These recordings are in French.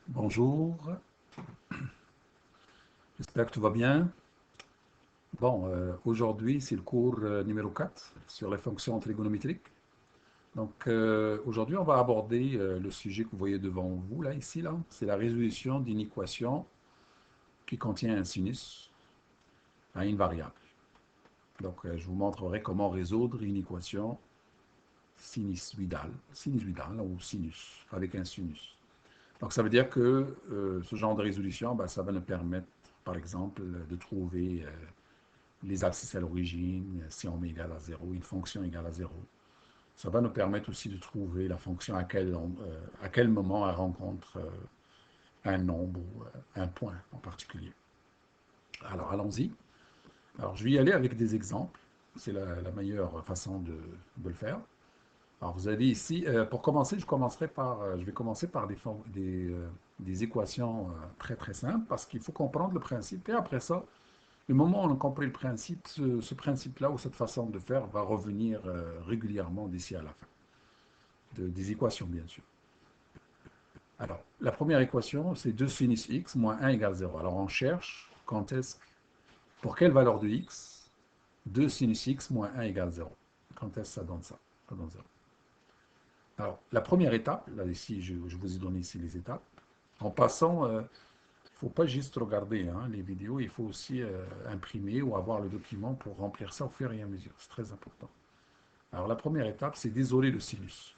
Bonjour, j'espère que tout va bien. Bon, aujourd'hui, c'est le cours numéro 4 sur les fonctions trigonométriques. Donc, aujourd'hui, on va aborder le sujet que vous voyez devant vous, là, ici, là. C'est la résolution d'une équation qui contient un sinus à une variable. Donc, je vous montrerai comment résoudre une équation sinusoïdale ou sinus, avec un sinus. Donc, ça veut dire que ce genre de résolution, ben, ça va nous permettre, par exemple, de trouver les abscisses à l'origine, si on met égal à zéro, une fonction égale à zéro. Ça va nous permettre aussi de trouver la fonction à quel moment elle rencontre un nombre ou un point en particulier. Alors allons-y. Alors je vais y aller avec des exemples. C'est la meilleure façon de le faire. Alors vous avez ici, pour commencer, je vais commencer par des équations très très simples parce qu'il faut comprendre le principe. Et après ça, le moment où on a compris le principe, ce principe-là ou cette façon de faire va revenir régulièrement d'ici à la fin. Des équations, bien sûr. Alors, la première équation, c'est 2 sinus x moins 1 égale 0. Alors, on cherche pour quelle valeur de x 2 sinus x moins 1 égale 0. Quand est-ce que ça donne ça? Ça donne 0. Alors, la première étape, là ici, je vous ai donné ici les étapes. En passant, il ne faut pas juste regarder les vidéos, il faut aussi imprimer ou avoir le document pour remplir ça au fur et à mesure. C'est très important. Alors la première étape, c'est d'isoler le sinus.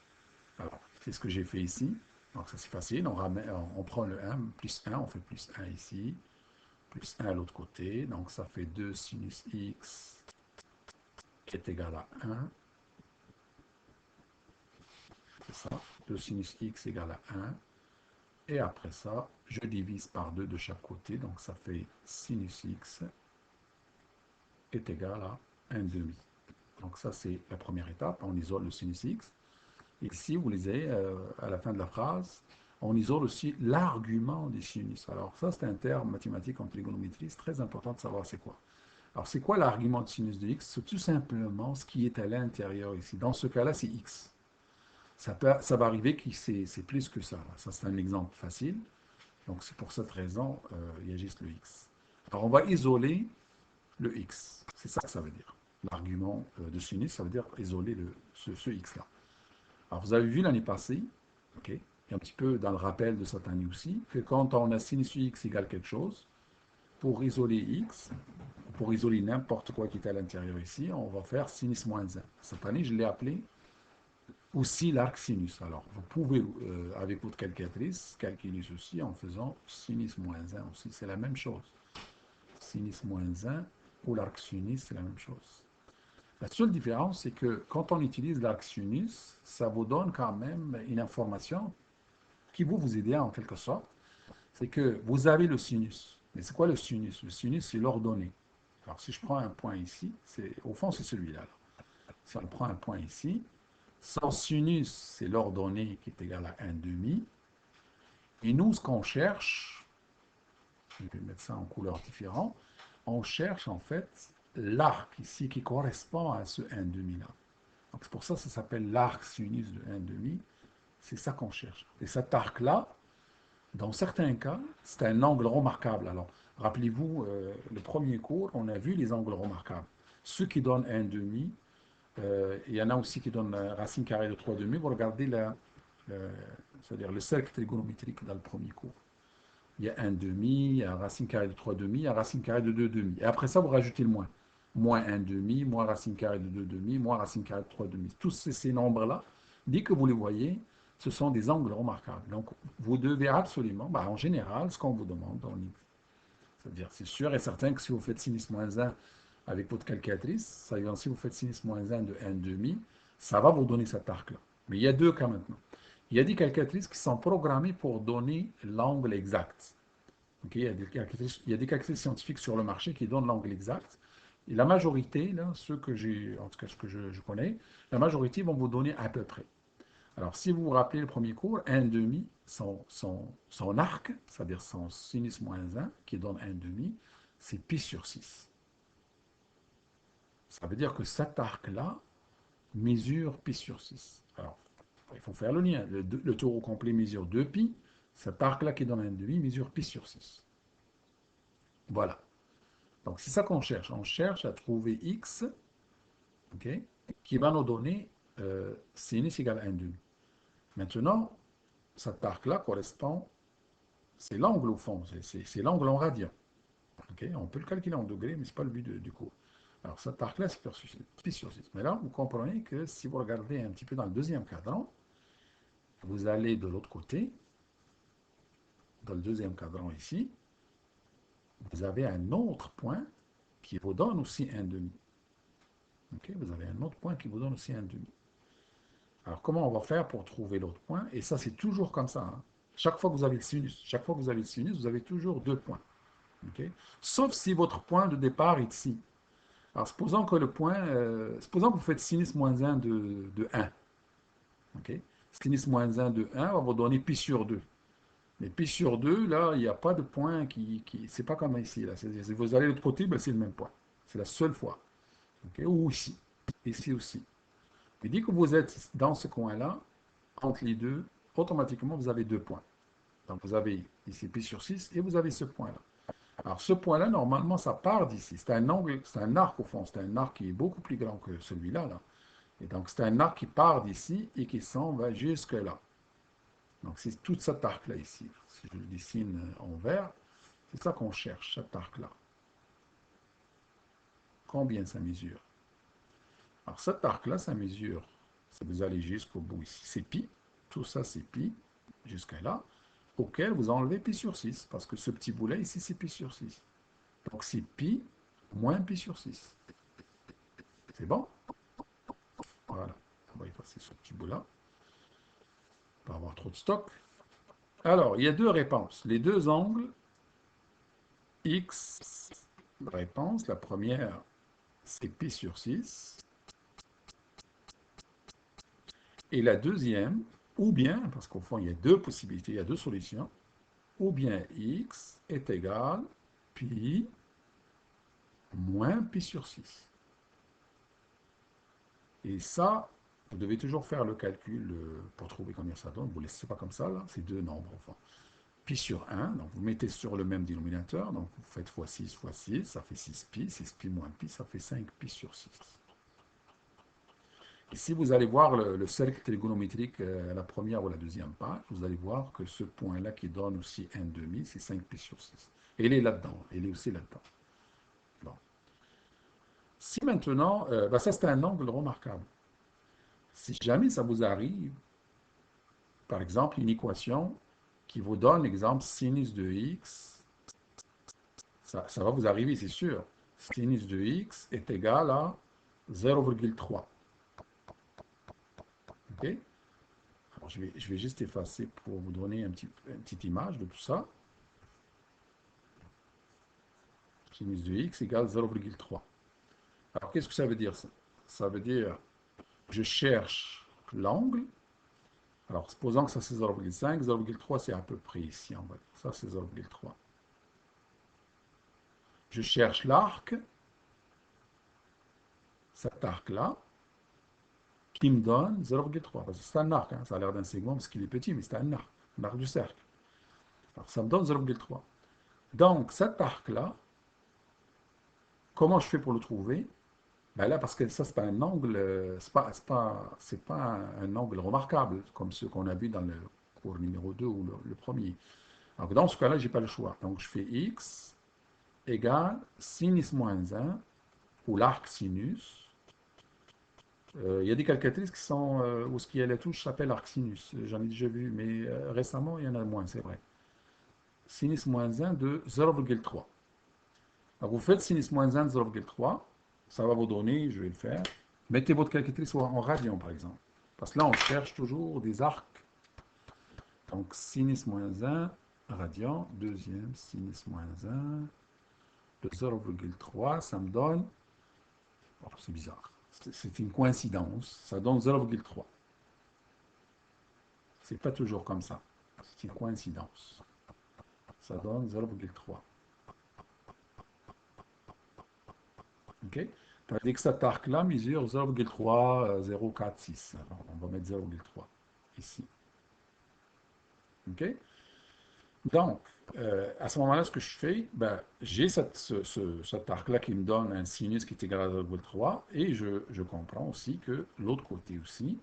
Alors, c'est ce que j'ai fait ici. Donc ça c'est facile, on prend le 1, plus 1, on fait plus 1 ici, plus 1 à l'autre côté. Donc ça fait 2 sinus x qui est égal à 1. C'est ça, 2 sinus x égale à 1. Et après ça, je divise par 2 de chaque côté. Donc ça fait sinus x est égal à 1 demi. Donc ça c'est la première étape, on isole le sinus x. Ici, vous lisez à la fin de la phrase, on isole aussi l'argument des sinus. Alors ça, c'est un terme mathématique en trigonométrie, c'est très important de savoir c'est quoi. Alors c'est quoi l'argument de sinus de x? C'est tout simplement ce qui est à l'intérieur ici. Dans ce cas-là, c'est x. Ça va arriver que c'est plus que ça. Ça, c'est un exemple facile. Donc c'est pour cette raison, il y a juste le x. Alors on va isoler le x. C'est ça que ça veut dire. L'argument de sinus, ça veut dire isoler ce x-là. Alors, vous avez vu l'année passée, ok, et un petit peu dans le rappel de cette année aussi, que quand on a sinus x égale quelque chose, pour isoler x, pour isoler n'importe quoi qui est à l'intérieur ici, on va faire sinus moins 1. Cette année, je l'ai appelé aussi l'arc sinus. Alors, vous pouvez, avec votre calculatrice, calculer ceci en faisant sinus moins 1 aussi. C'est la même chose. Sinus moins 1 ou l'arc sinus, c'est la même chose. La seule différence, c'est que quand on utilise l'arc sinus, ça vous donne quand même une information qui vous aider en quelque sorte. C'est que vous avez le sinus. Mais c'est quoi le sinus? Le sinus, c'est l'ordonnée. Alors, si je prends un point ici, au fond, c'est celui-là. Si on prend un point ici, son sinus, c'est l'ordonnée qui est égale à 1 demi. Et nous, ce qu'on cherche, je vais mettre ça en couleur différente, on cherche en fait l'arc ici qui correspond à ce 1 demi-là. Donc c'est pour ça que ça s'appelle l'arc sinus de 1 demi. C'est ça qu'on cherche. Et cet arc-là, dans certains cas, c'est un angle remarquable. Alors, rappelez-vous, le premier cours, on a vu les angles remarquables. Ceux qui donnent 1 demi, il y en a aussi qui donnent racine carrée de 3 demi. Vous regardez c'est-à-dire le cercle trigonométrique dans le premier cours. Il y a 1 demi, il y a racine carrée de 3 demi, il y a racine carrée de 2 demi. Et après ça, vous rajoutez le moins. Moins 1 demi, moins racine carrée de 2 demi, moins racine carrée de 3 demi. Tous ces nombres-là, dès que vous les voyez, ce sont des angles remarquables. Donc, vous devez absolument, en général, ce qu'on vous demande, c'est-à-dire, c'est sûr et certain que si vous faites sinus moins 1 avec votre calculatrice, ça veut dire si vous faites sinus moins 1 de 1 demi, ça va vous donner cet arc-là. Mais il y a deux cas maintenant. Il y a des calculatrices qui sont programmées pour donner l'angle exact. Okay, il y a des calculatrices scientifiques sur le marché qui donnent l'angle exact. Et la majorité, là, ceux que j'ai, en tout cas ce que je connais, la majorité vont vous donner à peu près. Alors, si vous vous rappelez le premier cours, 1 demi, son arc, c'est-à-dire son sinus moins 1, qui donne 1 demi, c'est pi sur 6. Ça veut dire que cet arc-là mesure pi sur 6. Alors, il faut faire le lien. Le taureau complet mesure 2 pi, Cet arc-là qui donne 1,5 mesure pi sur 6. Voilà. Donc, c'est ça qu'on cherche. On cherche à trouver x, ok, qui va nous donner sinus égale 1,5. Maintenant, cet arc-là correspond, c'est l'angle au fond, c'est l'angle en radian. Okay, on peut le calculer en degrés, mais ce n'est pas le but du cours. Alors, cet arc-là, c'est pi sur 6. Mais là, vous comprenez que si vous regardez un petit peu dans le deuxième cadran, vous allez de l'autre côté, dans le deuxième cadran ici, vous avez un autre point qui vous donne aussi 1,5. Okay, vous avez un autre point qui vous donne aussi 1,5. Alors, comment on va faire pour trouver l'autre point? Et ça, c'est toujours comme ça. Hein. Chaque fois que vous avez le sinus, vous avez toujours deux points. Okay? Sauf si votre point de départ est ici. Alors, supposons que le point, supposons que vous faites sinus moins 1 de 1. Okay? Sinus moins 1 de 1 va vous donner pi sur 2. Mais pi sur 2, là, il n'y a pas de point c'est pas comme ici. Là. Si vous allez de l'autre côté, ben, c'est le même point. C'est la seule fois. Okay? Ou ici. Ici aussi. Et dès que vous êtes dans ce coin-là, entre les deux, automatiquement, vous avez deux points. Donc, vous avez ici pi sur 6 et vous avez ce point-là. Alors, ce point-là, normalement, ça part d'ici. C'est un angle, c'est un arc au fond. C'est un arc qui est beaucoup plus grand que celui-là. Là. Et donc, c'est un arc qui part d'ici et qui s'en va jusque là. Donc, c'est tout cet arc-là ici. Si je le dessine en vert, c'est ça qu'on cherche, cet arc-là. Combien ça mesure? Alors, cet arc-là, ça mesure, si vous allez jusqu'au bout ici, c'est pi. Tout ça, c'est pi, jusqu'à là, auquel vous enlevez pi sur 6, parce que ce petit bout-là, ici, c'est pi sur 6. Donc, c'est pi moins pi sur 6. C'est bon? Voilà. On va effacer ce petit bout-là. Pas avoir trop de stock. Alors, il y a deux réponses. Les deux angles, x, réponse. La première, c'est pi sur 6. Et la deuxième, ou bien, parce qu'au fond, il y a deux possibilités, il y a deux solutions, ou bien x est égal pi moins pi sur 6. Et ça, vous devez toujours faire le calcul pour trouver combien ça donne. Vous ne laissez pas comme ça, là, c'est deux nombres au fond. Pi sur 1, donc vous mettez sur le même dénominateur, donc vous faites fois 6 fois 6, ça fait 6pi, 6pi moins pi, ça fait 5pi sur 6. Et si vous allez voir le cercle trigonométrique à la première ou à la deuxième page, vous allez voir que ce point-là qui donne aussi 1,5, c'est 5pi sur 6. Et il est là-dedans, il est aussi là-dedans. Bon. Si maintenant, ça c'est un angle remarquable. Si jamais ça vous arrive, par exemple, une équation qui vous donne, exemple, sinus de x, ça va vous arriver, c'est sûr. Sinus de x est égal à 0,3. OK? Alors, je vais juste effacer pour vous donner une petite image de tout ça. Sinus de x égale 0,3. Alors, qu'est-ce que ça veut dire ça? Ça veut dire, je cherche l'angle. Alors, supposons que ça c'est 0,5, 0,3 c'est à peu près ici, on va dire. Ça c'est 0,3. Je cherche l'arc, cet arc-là, qui me donne 0,3. Parce que c'est un arc, hein. Ça a l'air d'un segment parce qu'il est petit, mais c'est un arc du cercle. Alors, ça me donne 0,3. Donc, cet arc-là, comment je fais pour le trouver? Ben là, parce que ça, c'est pas un angle, c'est pas un angle remarquable, comme ceux qu'on a vu dans le cours numéro 2 ou le premier. Donc, dans ce cas-là, je n'ai pas le choix. Donc, je fais x égale sinus moins 1, ou l'arc sinus. Il y a des calculatrices qui sont, où ce qui est la touche s'appelle arc sinus. J'en ai déjà vu, mais récemment, il y en a moins, c'est vrai. Sinus moins 1 de 0,3. Vous faites sinus moins 1 de 0,3. Ça va vous donner, je vais le faire. Mettez votre calculatrice en radian, par exemple. Parce que là, on cherche toujours des arcs. Donc, sinus moins 1, radian. Deuxième, sinus moins 1 de 0,3. Ça me donne... Oh, c'est bizarre. C'est une coïncidence. Ça donne 0,3. C'est pas toujours comme ça. C'est une coïncidence. Ça donne 0,3. OK? Tandis que cet arc-là mesure 0,3046. On va mettre 0,3 ici. OK? Donc, à ce moment-là, ce que je fais, ben, j'ai cet arc-là qui me donne un sinus qui est égal à 0,3 et je comprends aussi que l'autre côté aussi,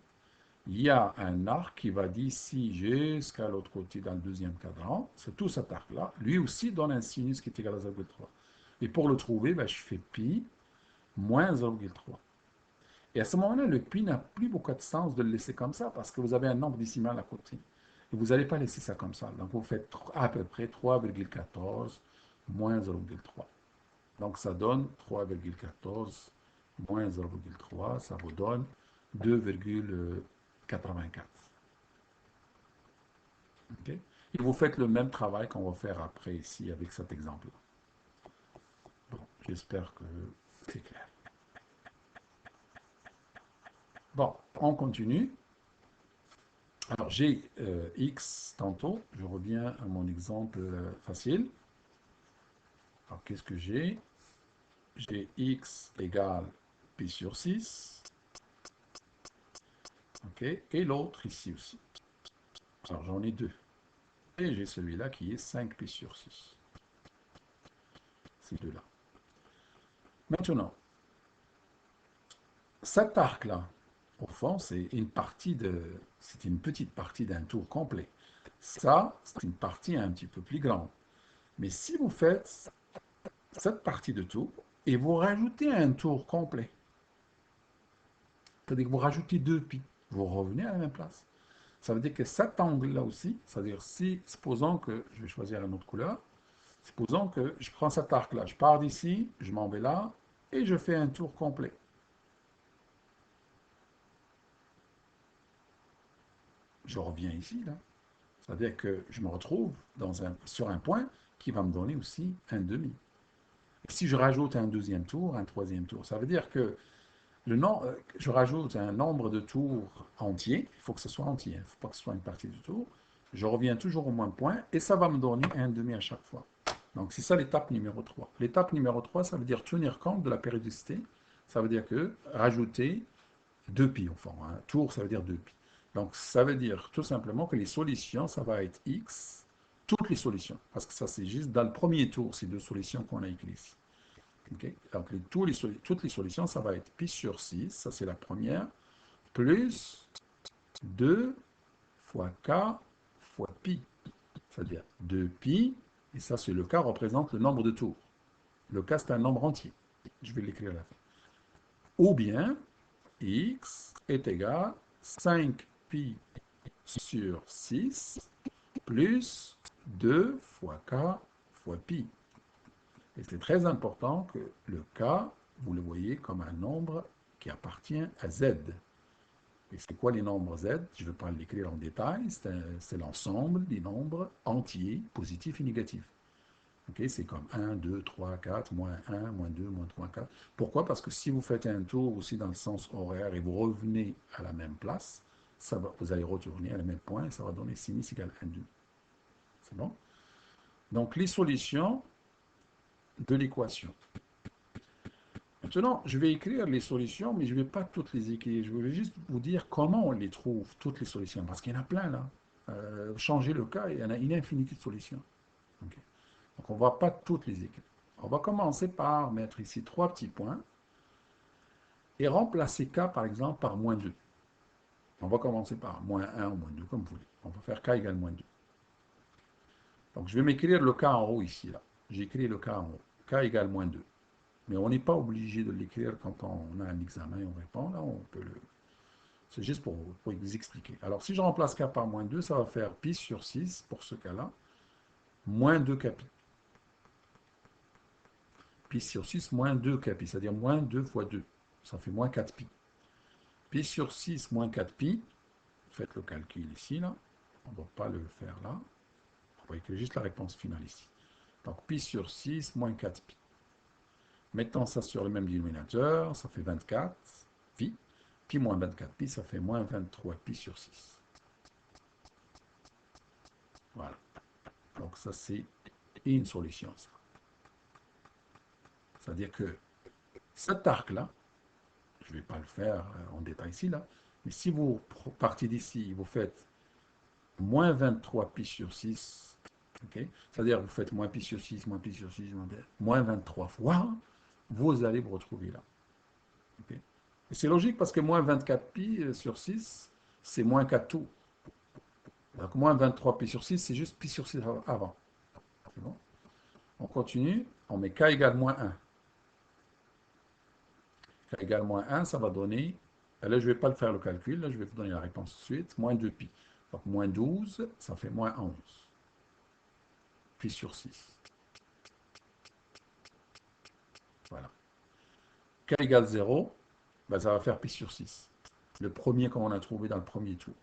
il y a un arc qui va d'ici jusqu'à l'autre côté dans le deuxième cadran. C'est tout cet arc-là. Lui aussi donne un sinus qui est égal à 0,3. Et pour le trouver, ben, je fais pi moins 0,3. Et à ce moment-là, le pi n'a plus beaucoup de sens de le laisser comme ça parce que vous avez un nombre décimal à côté. Et vous n'allez pas laisser ça comme ça. Donc, vous faites à peu près 3,14 moins 0,3. Donc, ça donne 3,14 moins 0,3. Ça vous donne 2,84. Okay? Et vous faites le même travail qu'on va faire après ici avec cet exemple-là. Bon, j'espère que c'est clair. Bon, on continue. Alors, j'ai x tantôt. Je reviens à mon exemple facile. Alors, qu'est-ce que j'ai? J'ai x égale pi sur 6. OK? Et l'autre ici aussi. Alors, j'en ai deux. Et j'ai celui-là qui est 5 pi sur 6. Ces deux-là. Maintenant, cet arc-là, au fond, c'est une petite partie d'un tour complet. Ça, c'est une partie un petit peu plus grande. Mais si vous faites cette partie de tour et vous rajoutez un tour complet, c'est-à-dire que vous rajoutez 2 pi, vous revenez à la même place. Ça veut dire que cet angle-là aussi, c'est-à-dire si, supposons que, je vais choisir une autre couleur, supposons que je prends cet arc-là, je pars d'ici, je m'en vais là, et je fais un tour complet. Je reviens ici, là. C'est-à-dire que je me retrouve sur un point qui va me donner aussi un demi. Si je rajoute un deuxième tour, un troisième tour, ça veut dire que je rajoute un nombre de tours entier, il faut que ce soit entier, il ne faut pas que ce soit une partie du tour. Je reviens toujours au moins point et ça va me donner un demi à chaque fois. Donc c'est ça l'étape numéro 3. L'étape numéro 3, ça veut dire tenir compte de la périodicité. Ça veut dire que rajouter 2 pi au fond. Un tour, ça veut dire 2 pi. Donc ça veut dire tout simplement que les solutions, ça va être x, toutes les solutions. Parce que ça c'est juste dans le premier tour, ces deux solutions qu'on a écrites ici. Okay? Donc toutes les solutions, ça va être pi sur 6, ça c'est la première, plus 2 fois k fois pi. C'est-à-dire 2 pi, et ça c'est le k représente le nombre de tours. Le k c'est un nombre entier. Je vais l'écrire à la fin. Ou bien x est égal à 5 pi sur 6 plus 2 fois k fois pi. Et c'est très important que le k, vous le voyez comme un nombre qui appartient à z. Et c'est quoi les nombres z? Je ne vais pas l'écrire en détail, c'est l'ensemble des nombres entiers, positifs et négatifs. Okay, c'est comme 1, 2, 3, 4, moins 1, moins 2, moins 3, 4. Pourquoi? Parce que si vous faites un tour aussi dans le sens horaire et vous revenez à la même place, vous allez retourner à le même point et ça va donner sinus égale 1, 2. C'est bon? Donc, les solutions de l'équation. Maintenant, je vais écrire les solutions, mais je ne vais pas toutes les écrire. Je vais juste vous dire comment on les trouve, toutes les solutions, parce qu'il y en a plein là. Changer le cas, il y en a une infinité de solutions. Okay. Donc, on ne va pas toutes les écrire. On va commencer par mettre ici 3 petits points et remplacer k, par exemple, par moins 2. On va commencer par moins 1 ou moins 2, comme vous voulez. On va faire k égale moins 2. Donc, je vais m'écrire le k en haut ici. Là. J'écris le k en haut. K égale moins 2. Mais on n'est pas obligé de l'écrire quand on a un examen et on répond. Là, on peut le... C'est juste pour vous expliquer. Alors, si je remplace k par moins 2, ça va faire pi sur 6, pour ce cas-là, moins 2 pi. Pi sur 6, moins 2 pi, c'est-à-dire moins 2 fois 2. Ça fait moins 4 pi. Pi sur 6, moins 4 pi. Faites le calcul ici, là. On ne va pas le faire là. On va écrire juste la réponse finale ici. Donc, pi sur 6, moins 4 pi. Mettons ça sur le même dénominateur, ça fait 24 pi. Pi moins 24 pi, ça fait moins 23 pi sur 6. Voilà. Donc ça, c'est une solution. C'est-à-dire que cet arc-là, je ne vais pas le faire en détail ici, là, mais si vous partez d'ici, vous faites moins 23 pi sur 6 Okay. C'est-à-dire vous faites moins pi sur 6, moins pi sur 6, moins 23 fois, vous allez vous retrouver là. Okay. C'est logique parce que moins 24 pi sur 6, c'est moins 4 tours. Donc moins 23 pi sur 6, c'est juste pi sur 6 avant. C'est bon. On continue, on met k égale moins 1. K égale moins 1, ça va donner, là je ne vais pas le faire le calcul, là je vais vous donner la réponse tout de suite, moins 2 pi. Donc moins 12, ça fait moins 11. Pi sur 6. Voilà. K égale 0, ben, ça va faire pi sur 6. Le premier qu'on a trouvé dans le premier tour.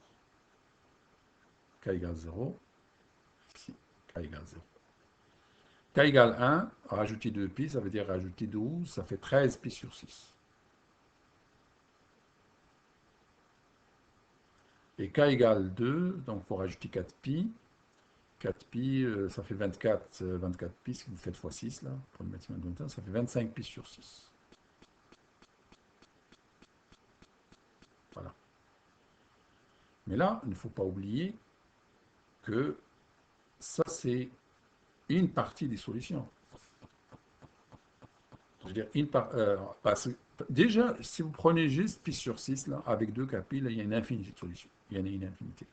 K égale 0, ici, K égale 0. K égale 1, rajouter 2 pi, ça veut dire rajouter 12, ça fait 13 pi sur 6. Et K égale 2, donc il faut rajouter 4 pi. 4 pi, ça fait 24, 24 pi, si vous faites x 6, là, pour le mettre en temps, ça fait 25 pi sur 6. Voilà. Mais là, il ne faut pas oublier que ça, c'est une partie des solutions. Je veux dire, déjà, si vous prenez juste pi sur 6, là, avec 2 capis, là, il y a une infinité de solutions. Il y en a une infinité.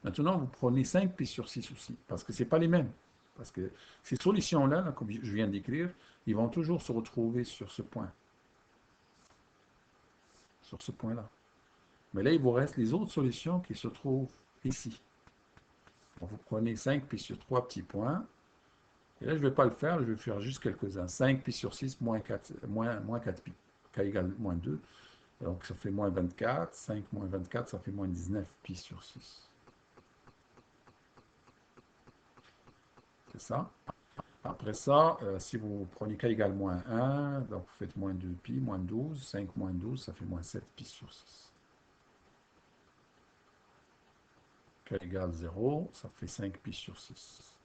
Maintenant, vous prenez 5 pi sur 6 aussi, parce que ce n'est pas les mêmes. Parce que ces solutions-là, là, comme je viens d'écrire, ils vont toujours se retrouver sur ce point. Sur ce point-là. Mais là, il vous reste les autres solutions qui se trouvent ici. Donc, vous prenez 5 pi sur 3 petits points. Et là, je ne vais pas le faire, je vais faire juste quelques-uns. 5 pi sur 6 moins 4, moins 4 pi. K égale moins 2. Donc, ça fait moins 24. 5 moins 24, ça fait moins 19 pi sur 6. C'est ça. Après ça, si vous prenez k égale moins 1, donc vous faites moins 2 pi, moins 12. 5 moins 12, ça fait moins 7 pi sur 6. K égale 0, ça fait 5 pi sur 6.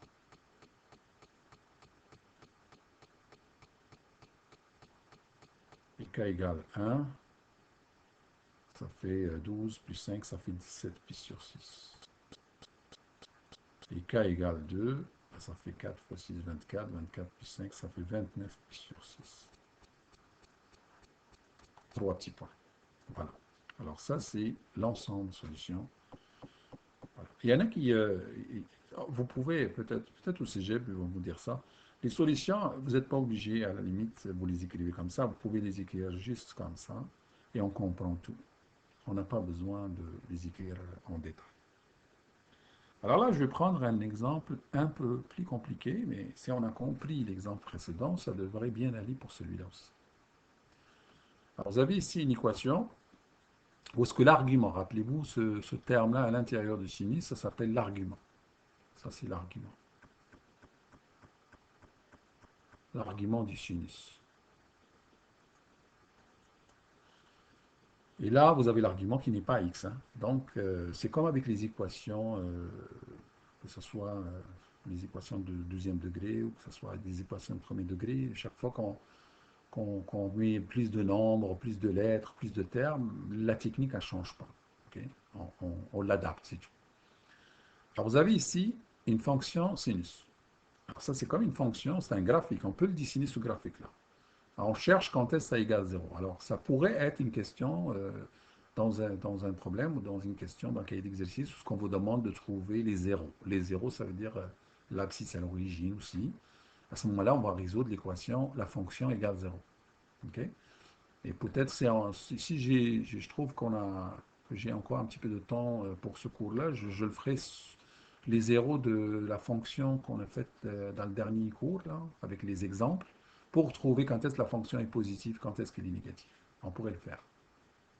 Et k égale 1, ça fait 12 plus 5, ça fait 17 pi sur 6. Et k égale 2, ça fait 4 fois 6, 24. 24 plus 5, ça fait 29 pi sur 6. 3 petits points. Voilà. Alors ça, c'est l'ensemble de solutions. Voilà. Il y en a qui... vous pouvez, peut-être au cégep, ils vont vous dire ça. Les solutions, vous n'êtes pas obligé, à la limite, vous les écrivez comme ça. Vous pouvez les écrire juste comme ça. Et on comprend tout. On n'a pas besoin de les écrire en détail. Alors là, je vais prendre un exemple un peu plus compliqué, mais si on a compris l'exemple précédent, ça devrait bien aller pour celui-là aussi. Alors, vous avez ici une équation, où est-ce que l'argument, rappelez-vous, ce terme-là à l'intérieur du sinus, ça s'appelle l'argument. Ça, c'est l'argument. L'argument du sinus. Et là, vous avez l'argument qui n'est pas x. Hein. Donc, c'est comme avec les équations, que ce soit les équations de deuxième degré ou que ce soit des équations de premier degré. Chaque fois qu'on met plus de nombres, plus de lettres, plus de termes, la technique ne change pas. Okay. On l'adapte, c'est tout. Alors, vous avez ici une fonction sinus. Alors, ça, c'est comme une fonction, c'est un graphique. On peut le dessiner sous graphique là. Alors, on cherche quand est-ce que ça égale 0. Alors, ça pourrait être une question dans un problème ou dans une question d'un cahier d'exercice où ce qu'on vous demande de trouver les zéros. Les zéros, ça veut dire l'abscisse à l'origine aussi. À ce moment-là, on va résoudre l'équation, la fonction égale 0. Okay. Et peut-être, si je trouve que j'ai encore un petit peu de temps pour ce cours-là, je le ferai les zéros de la fonction qu'on a faite dans le dernier cours, là, avec les exemples, pour trouver quand est-ce que la fonction est positive, quand est-ce qu'elle est négative. On pourrait le faire.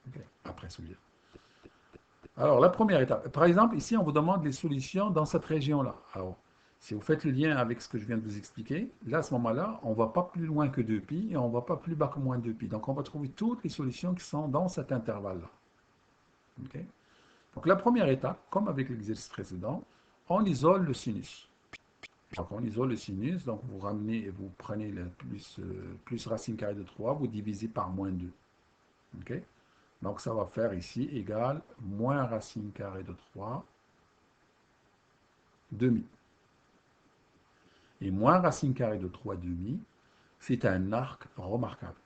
Okay. Après celui-là. Alors, la première étape. Par exemple, ici, on vous demande les solutions dans cette région-là. Alors, si vous faites le lien avec ce que je viens de vous expliquer, là, à ce moment-là, on ne va pas plus loin que 2pi et on ne va pas plus bas que moins 2pi. Donc, on va trouver toutes les solutions qui sont dans cet intervalle-là. Okay. Donc, la première étape, comme avec l'exercice précédent, on isole le sinus. Donc, on isole le sinus, donc vous ramenez et vous prenez le plus racine carrée de 3, vous divisez par moins 2. Okay. Donc, ça va faire ici égal moins racine carrée de 3 demi. Et moins racine carrée de 3 demi, c'est un arc remarquable.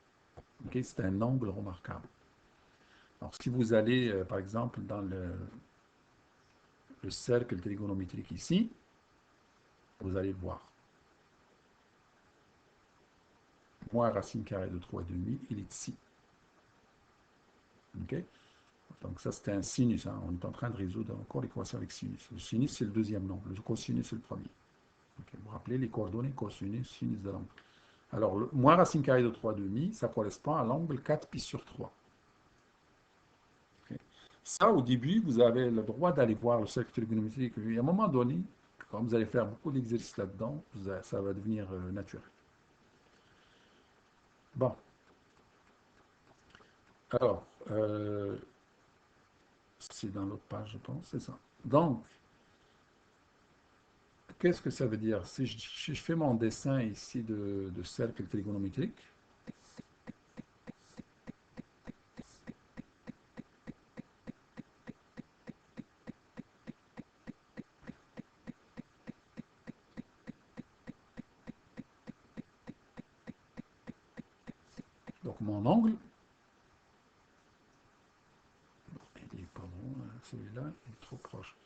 Okay, c'est un angle remarquable. Alors, si vous allez, par exemple, dans le cercle trigonométrique ici, vous allez le voir. Moins racine carrée de 3 demi, il est ici. Okay? Donc ça, c'était un sinus. Hein. On est en train de résoudre encore l'équation avec sinus. Le sinus, c'est le deuxième nombre. Le cosinus, c'est le premier. Okay. Vous vous rappelez les coordonnées cosinus, sinus de l'angle. Alors, moins racine carrée de 3 demi, ça correspond à l'angle 4 pi sur 3. Okay. Ça, au début, vous avez le droit d'aller voir le cercle trigonométrique. Et à un moment donné, quand vous allez faire beaucoup d'exercices là-dedans, ça va devenir naturel. Bon. Alors, c'est dans l'autre page, je pense, c'est ça. Donc, qu'est-ce que ça veut dire? Si je fais mon dessin ici de cercle trigonométrique, donc mon angle, il est pas bon, hein, celui-là, il est trop proche.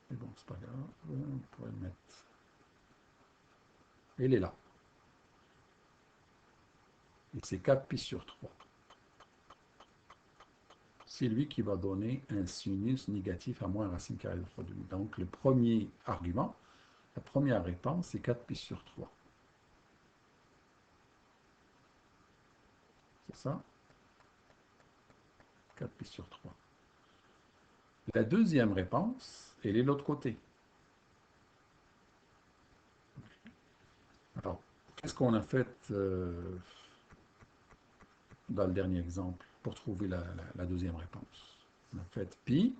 Mais bon, c'est pas grave, on pourrait le mettre. Il est là. Et c'est 4 pi sur 3. C'est lui qui va donner un sinus négatif à moins racine carrée de 3 demi. Donc le premier argument, la première réponse, c'est 4 pi sur 3. C'est ça? 4 pi sur 3. La deuxième réponse, elle est de l'autre côté. Alors, qu'est-ce qu'on a fait dans le dernier exemple pour trouver la deuxième réponse? On a fait pi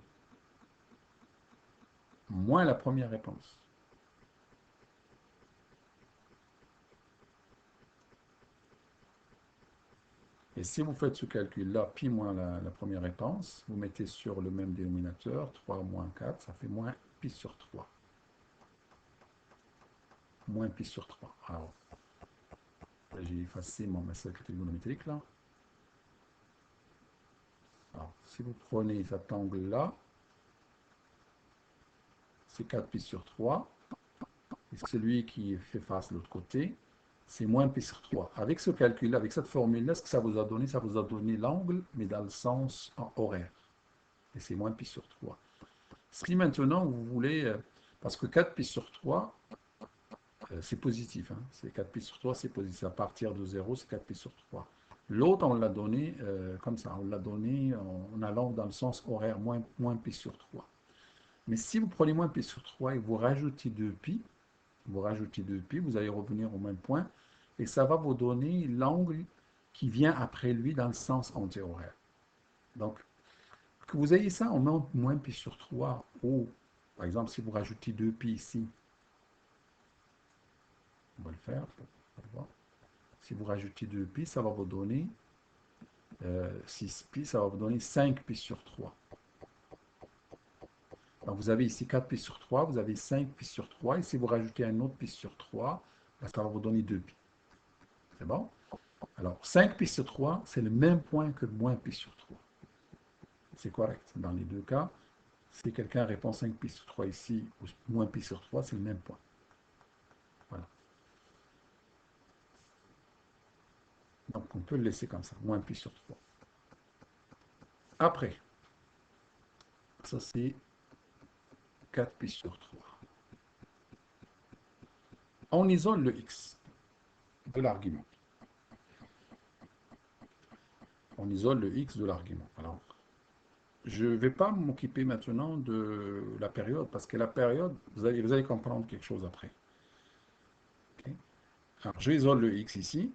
moins la première réponse. Et si vous faites ce calcul-là, pi moins la première réponse, vous mettez sur le même dénominateur, 3 moins 4, ça fait moins pi sur 3. Moins pi sur 3. Alors, j'ai effacé mon cercle trigonométrique là. Alors, si vous prenez cet angle-là, c'est 4 pi sur 3. Et celui qui fait face de l'autre côté, c'est moins pi sur 3. Avec ce calcul, avec cette formule-là, ce que ça vous a donné, ça vous a donné l'angle, mais dans le sens horaire. Et c'est moins pi sur 3. Si maintenant vous voulez, parce que 4 pi sur 3, c'est positif. Hein, c'est 4 pi sur 3, c'est positif. À partir de 0, c'est 4 pi sur 3. L'autre, on l'a donné comme ça. On l'a donné en allant dans le sens horaire, moins pi sur 3. Mais si vous prenez moins pi sur 3 et vous rajoutez 2 pi, vous allez revenir au même point, et ça va vous donner l'angle qui vient après lui dans le sens anti-horaire. Donc, que vous ayez ça, on met moins pi sur 3, ou, par exemple, si vous rajoutez 2 pi ici, on va le faire, si vous rajoutez 2 pi, ça va vous donner 6 pi, ça va vous donner 5 pi sur 3. Donc, vous avez ici 4 pi sur 3, vous avez 5 pi sur 3, et si vous rajoutez un autre pi sur 3, ça va vous donner 2 pi. C'est bon? Alors, 5 pi sur 3, c'est le même point que moins pi sur 3. C'est correct. Dans les deux cas, si quelqu'un répond 5 pi sur 3 ici, ou moins pi sur 3, c'est le même point. Voilà. Donc, on peut le laisser comme ça, moins pi sur 3. Après, ça c'est 4 pi sur 3. On isole le x de l'argument. On isole le x de l'argument. Alors, je ne vais pas m'occuper maintenant de la période, parce que la période, vous allez comprendre quelque chose après. Okay. Alors, je isole le x ici.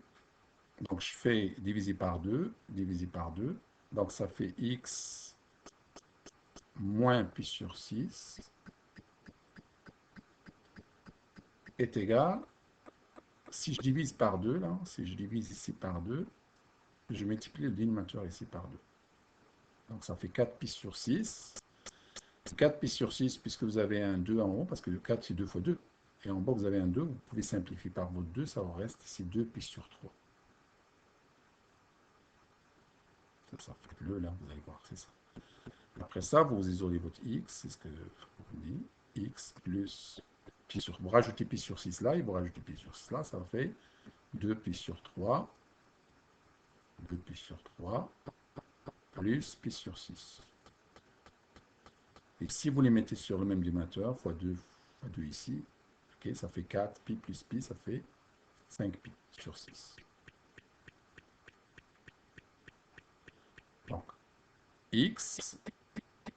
Donc, je fais divisé par 2, divisé par 2. Donc, ça fait x moins pi sur 6 est égal, si je divise par 2, là, si je divise ici par 2, je multiplie le dénominateur ici par 2. Donc, ça fait 4 pi sur 6. 4 pi sur 6, puisque vous avez un 2 en haut, parce que le 4, c'est 2 fois 2. Et en bas, vous avez un 2. Vous pouvez simplifier par votre 2. Ça vous reste ici 2 pi sur 3. Ça fait le là, vous allez voir, c'est ça. Après ça, vous isolez votre x, c'est ce que vous dit. X plus pi sur... Vous rajoutez pi sur 6 là, et vous rajoutez pi sur 6 là, ça fait 2 pi sur 3. 2 pi sur 3 plus pi sur 6. Et si vous les mettez sur le même dénominateur, fois 2 ici, okay, ça fait 4 pi plus pi, ça fait 5 pi sur 6. Donc, x,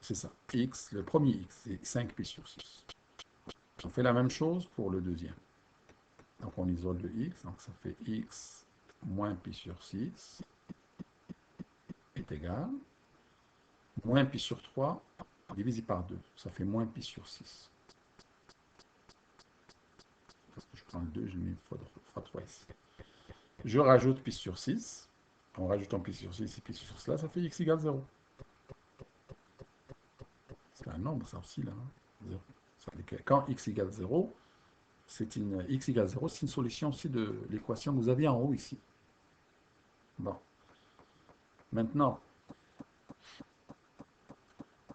c'est ça. X, le premier x, c'est 5 pi sur 6. On fait la même chose pour le deuxième. Donc, on isole le x, donc ça fait x moins pi sur 6 est égal moins pi sur 3 divisé par 2. Ça fait moins pi sur 6. Parce que je prends le 2, je mets fois 3 ici. Je rajoute pi sur 6. En rajoutant pi sur 6 et pi sur cela, ça fait x égale 0. C'est un nombre, ça aussi, là. Hein. Quand x égale 0, x égale 0, c'est une solution aussi de l'équation que vous avez en haut ici. Bon. Maintenant,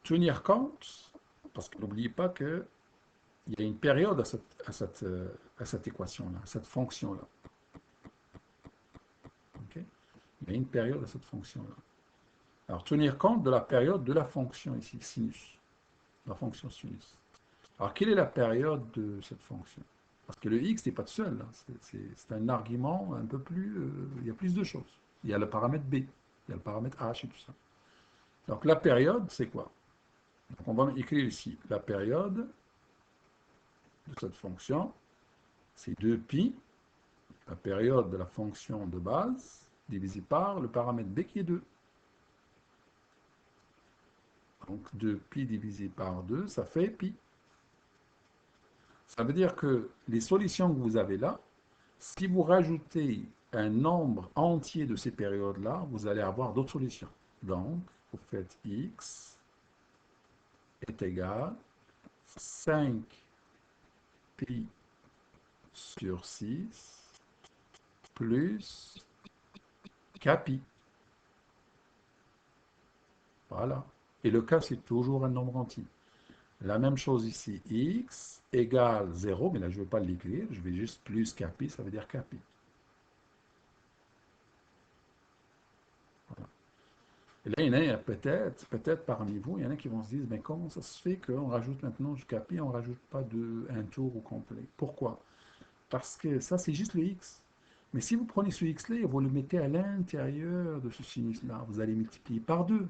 tenir compte, parce que n'oubliez pas qu'il y a une période à cette équation-là, à cette fonction-là. Okay? Il y a une période à cette fonction-là. Alors, tenir compte de la période de la fonction ici, sinus. La fonction sinus. Alors, quelle est la période de cette fonction? Parce que le x n'est pas tout seul. C'est un argument un peu plus... il y a plus de choses. Il y a le paramètre b, il y a le paramètre h et tout ça. Donc, la période, c'est quoi? Donc, on va écrire ici la période de cette fonction, c'est 2pi, la période de la fonction de base, divisé par le paramètre b qui est 2. Donc 2pi divisé par 2, ça fait pi. Ça veut dire que les solutions que vous avez là, si vous rajoutez un nombre entier de ces périodes-là, vous allez avoir d'autres solutions. Donc, vous faites x est égal 5pi sur 6 plus kpi. Voilà. Et le k, c'est toujours un nombre entier. La même chose ici, x égale 0, mais là je ne vais pas l'écrire, je vais juste plus kpi, ça veut dire kpi. Voilà. Et là, il y en a peut-être parmi vous, il y en a qui vont se dire, mais comment ça se fait qu'on rajoute maintenant du kpi, on ne rajoute pas un tour au complet? Pourquoi? Parce que ça, c'est juste le x. Mais si vous prenez ce x-là et vous le mettez à l'intérieur de ce sinus-là, vous allez multiplier par 2.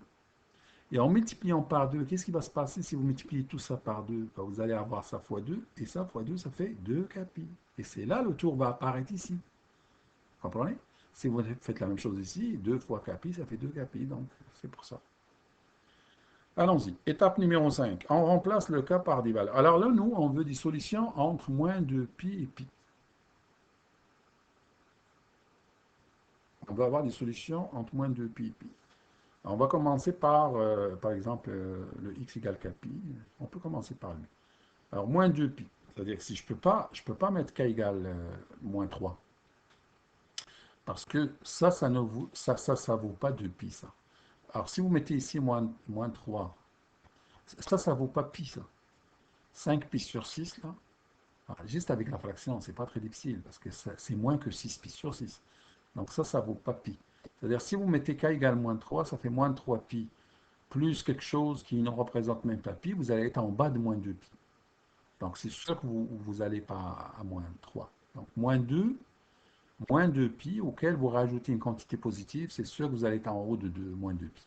Et en multipliant par 2, qu'est-ce qui va se passer si vous multipliez tout ça par 2? Ben, vous allez avoir ça fois 2, et ça fois 2, ça fait 2 kpi. Et c'est là le tour va apparaître ici. Vous comprenez? Si vous faites la même chose ici, 2 fois kpi, ça fait 2 kpi, donc c'est pour ça. Allons-y. Étape numéro 5. On remplace le k par des valeurs. Alors là, nous, on veut des solutions entre moins 2pi et pi. On va avoir des solutions entre moins 2pi et pi. On va commencer par exemple, le x égale kpi. On peut commencer par lui. Alors, moins 2pi. C'est-à-dire que si je peux pas mettre k égale moins 3. Parce que ça ne vaut pas 2pi, ça. Alors, si vous mettez ici moins 3, ça vaut pas pi, ça. 5pi sur 6, là. Alors, juste avec la fraction, c'est pas très difficile, parce que c'est moins que 6pi sur 6. Donc ça vaut pas pi. C'est-à-dire, si vous mettez k égale moins 3, ça fait moins 3pi plus quelque chose qui ne représente même pas pi, vous allez être en bas de moins 2pi. Donc c'est sûr que vous n'allez pas à moins 3. Donc moins 2pi, auquel vous rajoutez une quantité positive, c'est sûr que vous allez être en haut de moins 2pi.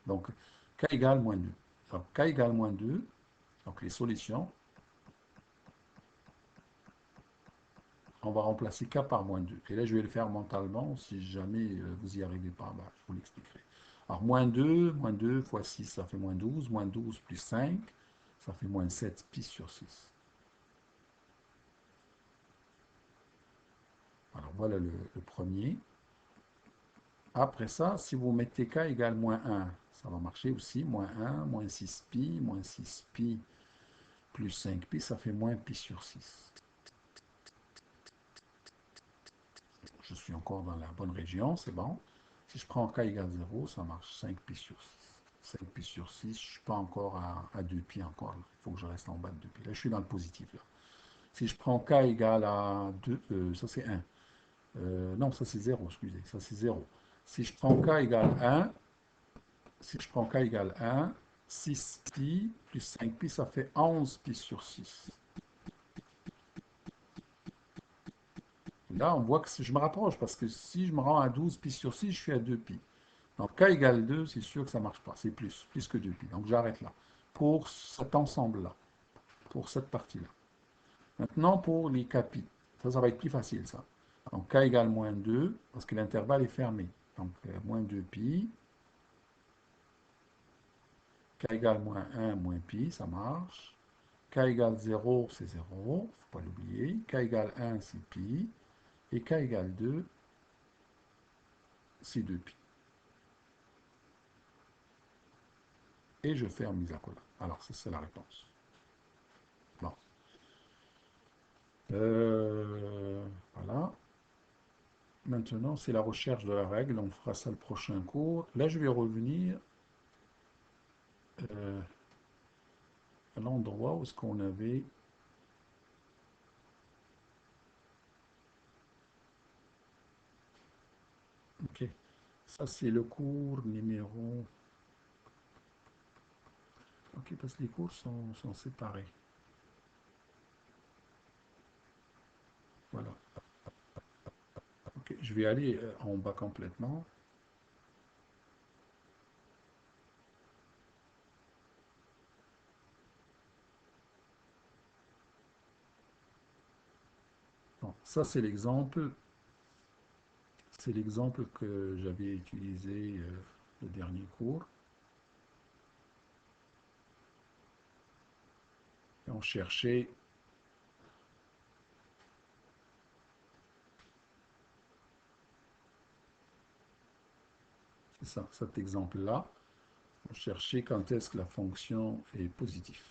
Donc k égale moins 2. Donc k égale moins 2, donc les solutions, on va remplacer k par moins 2. Et là, je vais le faire mentalement, si jamais vous n'y arrivez pas, bah, je vous l'expliquerai. Alors moins 2 fois 6, ça fait moins 12, moins 12 plus 5, ça fait moins 7 pi sur 6. Alors voilà le premier. Après ça, si vous mettez k égale moins 1, ça va marcher aussi. Moins 1, moins 6pi plus 5pi, ça fait moins pi sur 6. je suis encore dans la bonne région, c'est bon. Si je prends k égale 0, ça marche 5 pi sur 6. 5 pi sur 6, je ne suis pas encore à 2 pi encore. Il faut que je reste en bas de 2 pi. Là, je suis dans le positif. Là. Si je prends k égale à 2, ça c'est 1. Non, ça c'est 0, excusez, ça c'est 0. Si je prends k égale 1, si je prends k égale 1, 6 pi plus 5 pi, ça fait 11 pi sur 6. Là, on voit que si je me rapproche, parce que si je me rends à 12 pi sur 6, je suis à 2 pi. Donc, k égale 2, c'est sûr que ça ne marche pas. C'est plus que 2 pi. Donc, j'arrête là. Pour cet ensemble-là, pour cette partie-là. Maintenant, pour les k pi. Ça va être plus facile, ça. Donc, k égale moins 2, parce que l'intervalle est fermé. Donc, moins 2 pi. K égale moins 1, moins pi, ça marche. K égale 0, c'est 0, il ne faut pas l'oublier. K égale 1, c'est pi. Et k égale 2, c'est 2 pi. Et je ferme mise à cola. Alors, ça, c'est la réponse. Bon. Voilà. Maintenant, c'est la recherche de la règle. On fera ça le prochain cours. Là, je vais revenir euh, à l'endroit où est-ce qu'on avait... Ok. Ça, c'est le cours numéro... Ok, parce que les cours sont séparés. Voilà. Ok, je vais aller en bas complètement. Bon, ça, c'est l'exemple. C'est l'exemple que j'avais utilisé le dernier cours. Et on cherchait, c'est ça, cet exemple-là, on cherchait quand est-ce que la fonction est positive.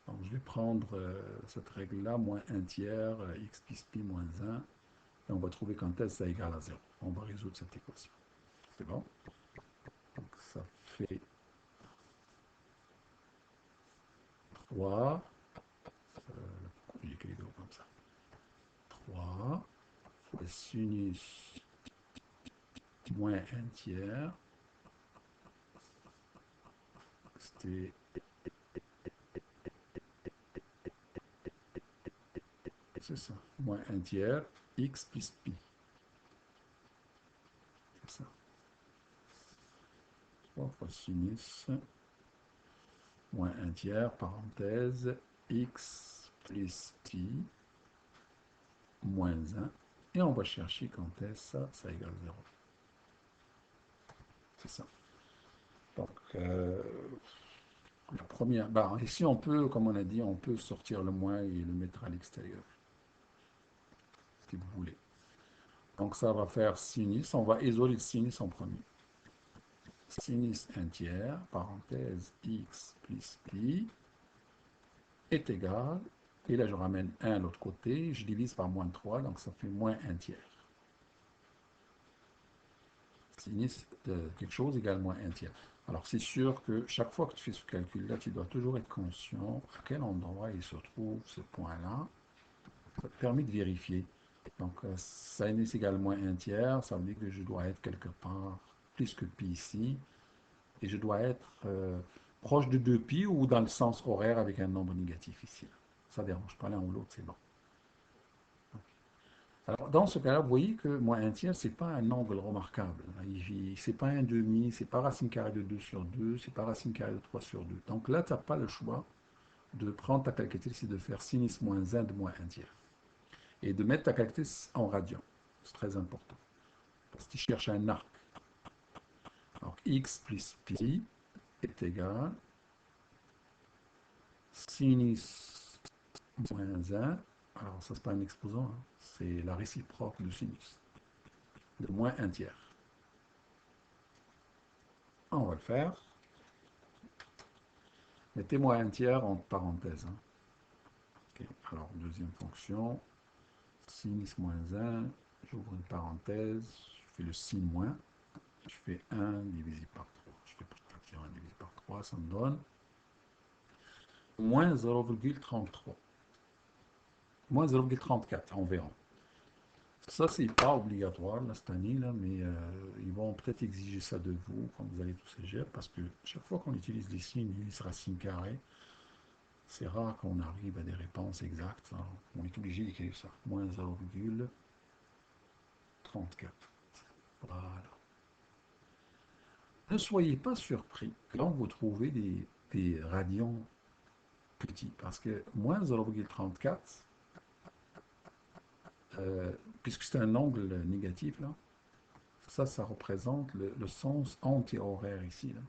Donc je vais prendre cette règle-là, moins 1 tiers, x plus pi moins 1, et on va trouver quand est-ce que ça égale à 0. On va résoudre cette équation. C'est bon? Donc ça fait 3, j'ai écrit comme ça, 3 fois sinus moins 1 tiers, c'était, c'est ça, moins 1 tiers, x plus pi. C'est ça. 3 fois sinus moins 1 tiers, parenthèse, x plus pi moins 1. Et on va chercher quand est-ce que ça égale 0. C'est ça. Donc, la première, bah, ici on peut, comme on a dit, on peut sortir le moins et le mettre à l'extérieur, si vous voulez. Donc ça va faire sinus, on va isoler le sinus en premier. Sinus 1 tiers, parenthèse, x plus pi, est égal, et là je ramène 1 à l'autre côté, je divise par moins 3, donc ça fait moins 1 tiers. Sinus de quelque chose égale moins 1 tiers. Alors c'est sûr que chaque fois que tu fais ce calcul-là, tu dois toujours être conscient à quel endroit il se trouve ce point-là. Ça te permet de vérifier. Donc sinus égale moins 1 tiers, ça veut dire que je dois être quelque part plus que pi ici, et je dois être proche de 2 pi ou dans le sens horaire avec un nombre négatif ici. Ça ne dérange pas l'un ou l'autre, c'est bon. Alors, dans ce cas-là, vous voyez que moins 1 tiers, ce n'est pas un angle remarquable. Ce n'est pas un demi, ce n'est pas racine carrée de 2 sur 2, ce n'est pas racine carrée de 3 sur 2. Donc là, tu n'as pas le choix de prendre ta calculatrice et de faire sinus moins 1 de moins 1 tiers. Et de mettre ta calculatrice en radian. C'est très important. Parce que tu cherches un arc. Alors, x plus pi est égal sinus moins 1. Alors, ça, ce n'est pas un exposant, hein, c'est la réciproque du sinus. De moins 1 tiers. On va le faire. Mettez-moi un tiers entre parenthèses. Hein. Okay. Alors, deuxième fonction, Sinus moins 1, j'ouvre une parenthèse, je fais le sin moins, je fais 1 divisé par 3. Je fais partir 1 divisé par 3, ça me donne moins 0,33. Moins 0,34 environ. Ça, c'est pas obligatoire là, cette année, là, mais ils vont peut-être exiger ça de vous quand vous allez tout cégep, parce que chaque fois qu'on utilise les signes, les racines carrées, c'est rare qu'on arrive à des réponses exactes. Alors, on est obligé d'écrire ça. Moins 0,34. Voilà. Ne soyez pas surpris quand vous trouvez des radians petits, parce que moins 0,34, puisque c'est un angle négatif, là, ça représente le sens anti-horaire ici. Là.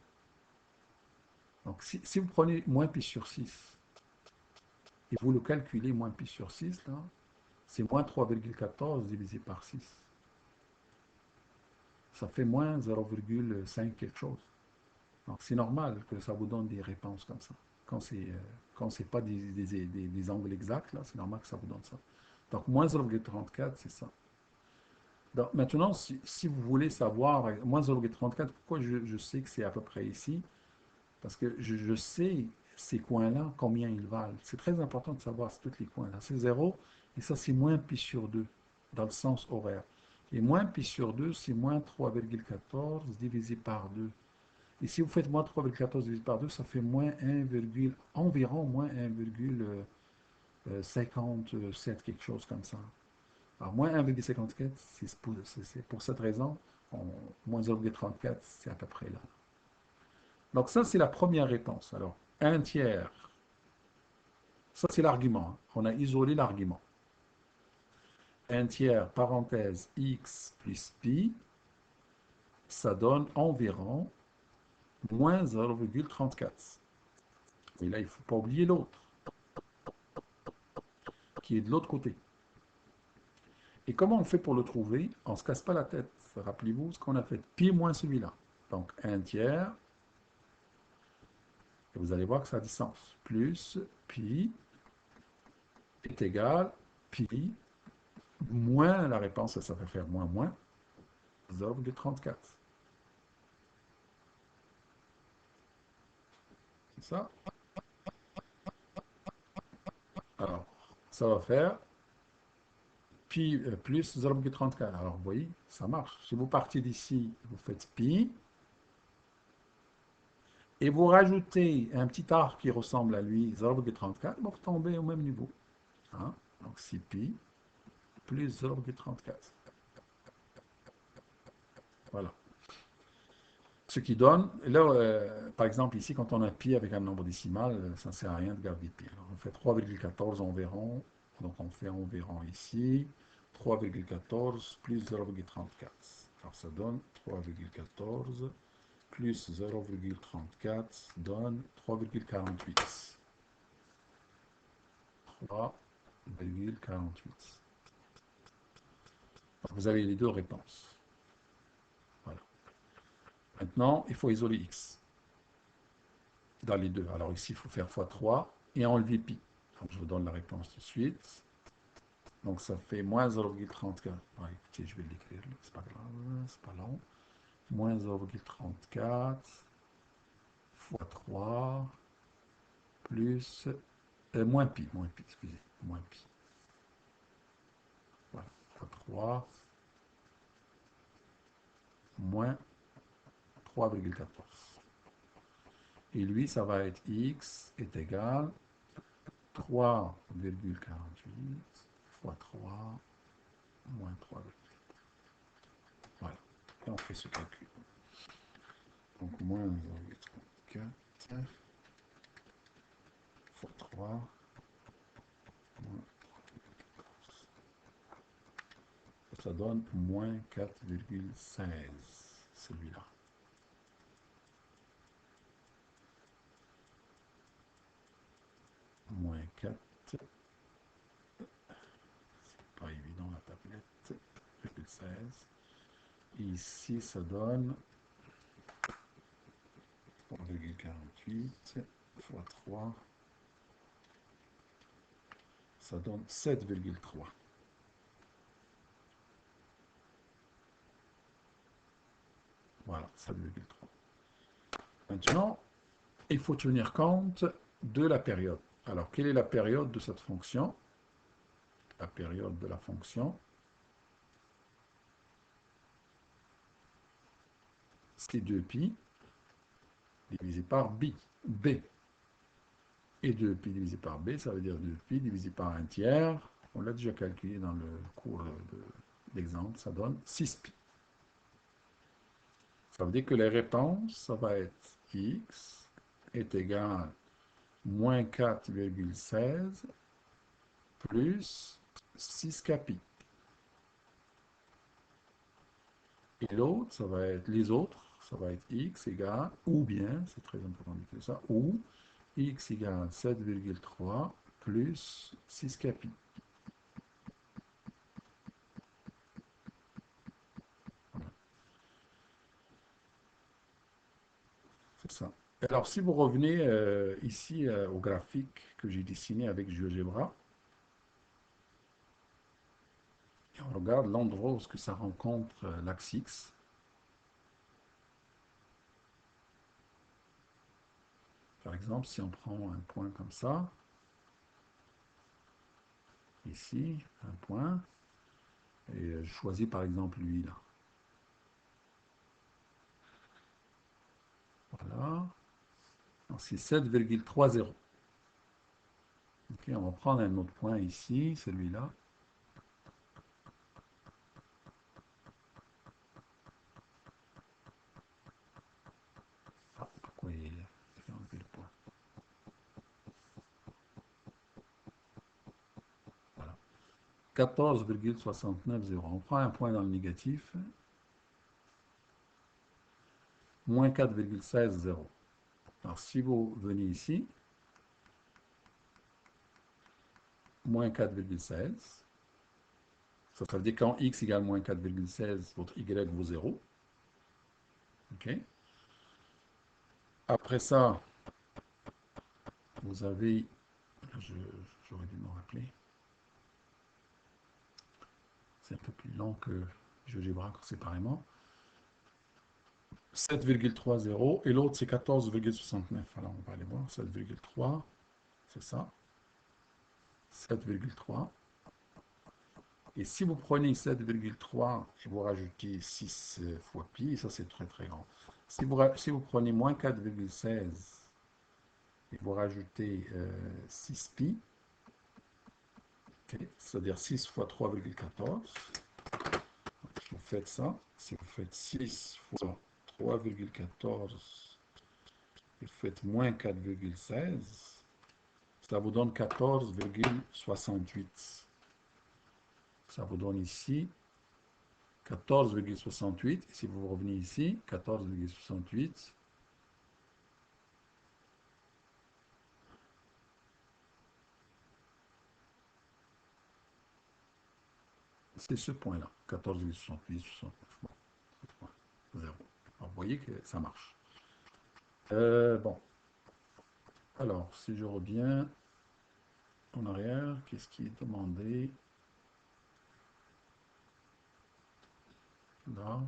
Donc, si vous prenez moins pi sur 6 et vous le calculez moins pi sur 6, là, c'est moins 3,14 divisé par 6. Ça fait moins 0,5 quelque chose. Donc, c'est normal que ça vous donne des réponses comme ça. Quand c'est pas des angles exacts, là, c'est normal que ça vous donne ça. Donc, moins 0,34, c'est ça. Donc, maintenant, si vous voulez savoir, moins 0,34, pourquoi je sais que c'est à peu près ici? Parce que je sais ces coins-là, combien ils valent. C'est très important de savoir tous les coins-là. C'est 0, et ça, c'est moins pi sur 2, dans le sens horaire. Et moins pi sur 2, c'est moins 3,14 divisé par 2. Et si vous faites moins 3,14 divisé par 2, ça fait moins 1, environ moins 1,57, quelque chose comme ça. Alors, moins 1,54, c'est pour cette raison, moins 0,34, c'est à peu près là. Donc ça, c'est la première réponse. Alors, un tiers, ça c'est l'argument. Hein. On a isolé l'argument. Un tiers, parenthèse, x plus pi, ça donne environ moins 0,34. Et là, il ne faut pas oublier l'autre, qui est de l'autre côté. Et comment on fait pour le trouver? On ne se casse pas la tête. Rappelez-vous ce qu'on a fait. Pi moins celui-là. Donc, un tiers, et vous allez voir que ça a du sens. Plus pi est égal pi moins la réponse, ça va faire moins moins 0,34. C'est ça? Alors, ça va faire pi plus 0,34. Alors, vous voyez, ça marche. Si vous partez d'ici, vous faites pi, et vous rajoutez un petit arc qui ressemble à lui, 0,34, vous tombez au même niveau. Hein? Donc, 6 pi plus 0,34. Voilà. Ce qui donne, là, par exemple, ici, quand on a pi avec un nombre décimal, ça ne sert à rien de garder pi. Alors, on fait 3,14 environ, donc on fait environ ici, 3,14 plus 0,34. Alors, ça donne 3,14 plus 0,34 donne 3,48. 3,48. Vous avez les deux réponses. Voilà. Maintenant, il faut isoler x dans les deux. Alors ici, il faut faire x3 et enlever pi. Donc je vous donne la réponse tout de suite. Donc ça fait moins 0,34. Ah, écoutez, je vais l'écrire, c'est pas grave, c'est pas long. Moins 0,34 fois 3 plus moins pi, excusez, moins pi. Voilà, fois 3 moins 3,14. Et lui, ça va être x est égal 3,48 fois 3 moins 3. Voilà. Et on fait ce calcul. Donc moins 0,34 fois 3 moins 3,14. Ça donne moins 4,16, celui-là. Moins 4. C'est pas évident la tablette. 16. Ici, ça donne 3,48 fois 3. Ça donne 7,3. Voilà, 7,3. Maintenant, il faut tenir compte de la période. Alors, quelle est la période de cette fonction? La période de la fonction, c'est 2pi divisé par b. Et 2pi divisé par b, ça veut dire 2pi divisé par un tiers. On l'a déjà calculé dans le cours d'exemple, ça donne 6pi. Ça veut dire que les réponses, ça va être x est égal à moins 4,16 plus 6 capi. Et l'autre, ça va être les autres, ça va être x égale, ou bien, c'est très important d'écrire ça, ou x égale 7,3 plus 6 capi. C'est ça. Alors, si vous revenez ici au graphique que j'ai dessiné avec GeoGebra, et on regarde l'endroit où -ce que ça rencontre l'axe X. Par exemple, si on prend un point comme ça, ici, un point, et je choisis par exemple lui là. Voilà. C'est 7,30. Ok, on va prendre un autre point ici, celui-là. Ah, pourquoi il a enlevé le point? Voilà. 14,690. On prend un point dans le négatif. Moins 4,16. Alors, si vous venez ici, moins 4,16. Ça veut dire quand x égale moins 4,16, votre y vaut 0. OK. Après ça, vous avez, j'aurais dû me rappeler, c'est un peu plus long que GeoGebra séparément. 7,30 et l'autre c'est 14,69. Alors on va aller voir, 7,3, c'est ça, 7,3. Et si vous prenez 7,3 et vous rajoutez 6 fois pi, ça c'est très très grand. Si vous prenez moins 4,16 et vous rajoutez 6 pi, okay, c'est-à-dire 6 fois 3,14, vous faites ça, si vous faites 6 fois 3,14, vous faites moins 4,16, ça vous donne 14,68. Ça vous donne ici 14,68. Et si vous revenez ici, 14,68. C'est ce point-là, 14,68, 69. Bon, 0. Alors, vous voyez que ça marche. Bon, alors, si je reviens en arrière, qu'est-ce qui est demandé? Là,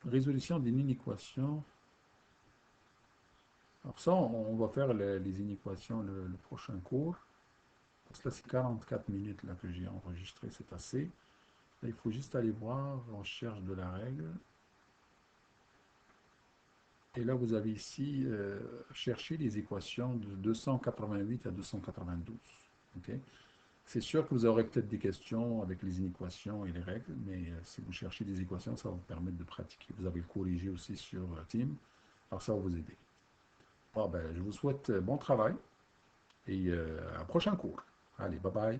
résolution d'une inéquation. Alors ça, on va faire les inéquations le prochain cours. Parce que là, c'est 44 minutes là, que j'ai enregistré, c'est assez. Là, il faut juste aller voir, on cherche de la règle. Et là, vous avez ici chercher les équations de 288 à 292. Okay? C'est sûr que vous aurez peut-être des questions avec les inéquations et les règles, mais si vous cherchez des équations, ça va vous permettre de pratiquer. Vous avez le corrigé aussi sur Team, alors ça va vous aider. Bon, ben, je vous souhaite bon travail et à un prochain cours. Allez, bye bye.